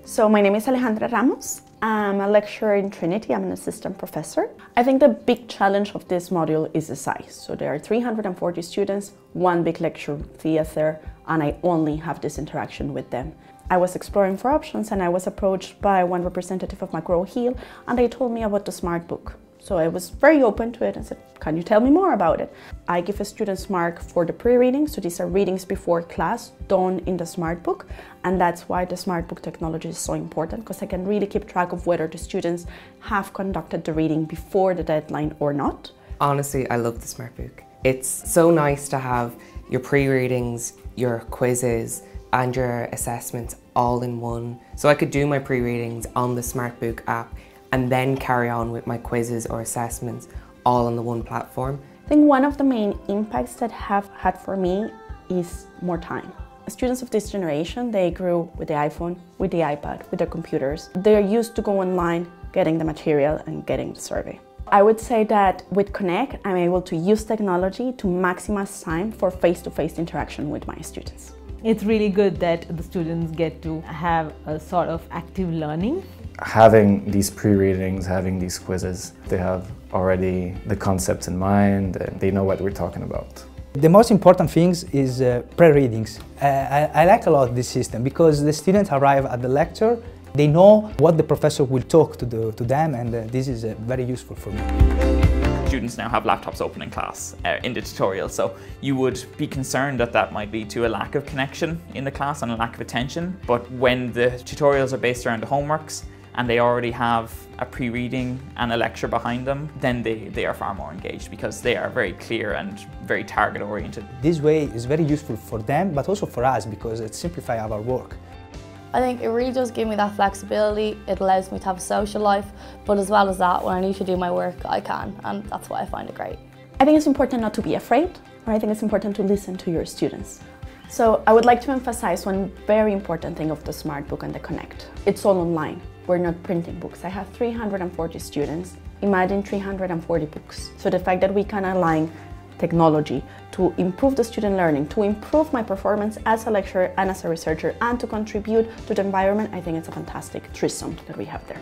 So my name is Alejandra Ramos. I'm a lecturer in Trinity. I'm an assistant professor. I think the big challenge of this module is the size. So there are 340 students, one big lecture theater, and I only have this interaction with them. I was exploring for options and I was approached by one representative of McGraw Hill and they told me about the SmartBook. So I was very open to it and said, can you tell me more about it? I give a student's mark for the pre-reading, so these are readings before class done in the SmartBook, and that's why the SmartBook technology is so important, because I can really keep track of whether the students have conducted the reading before the deadline or not. Honestly, I love the SmartBook. It's so nice to have your pre-readings, your quizzes, and your assessments all in one. So I could do my pre-readings on the SmartBook app and then carry on with my quizzes or assessments all on the one platform. I think one of the main impacts that have had for me is more time. Students of this generation, they grew with the iPhone, with the iPad, with their computers. They're used to go online, getting the material and getting the survey. I would say that with Connect, I'm able to use technology to maximize time for face-to-face interaction with my students. It's really good that the students get to have a sort of active learning. Having these pre-readings, having these quizzes, they have already the concepts in mind and they know what we're talking about. The most important things is pre-readings. I like a lot this system because the students arrive at the lecture, they know what the professor will talk to them, and this is very useful for me. Students now have laptops open in class in the tutorial, so you would be concerned that that might lead to a lack of connection in the class and a lack of attention. But when the tutorials are based around the homeworks and they already have a pre-reading and a lecture behind them, then they are far more engaged because they are very clear and very target oriented. This way is very useful for them, but also for us because it simplifies our work. I think it really does give me that flexibility. It allows me to have a social life, but as well as that, when I need to do my work, I can, and that's why I find it great. I think it's important not to be afraid, or I think it's important to listen to your students. So I would like to emphasize one very important thing of the SmartBook and the Connect. It's all online. We're not printing books. I have 340 students. Imagine 340 books. So the fact that we can align technology to improve the student learning, to improve my performance as a lecturer and as a researcher, and to contribute to the environment, I think it's a fantastic threesome that we have there.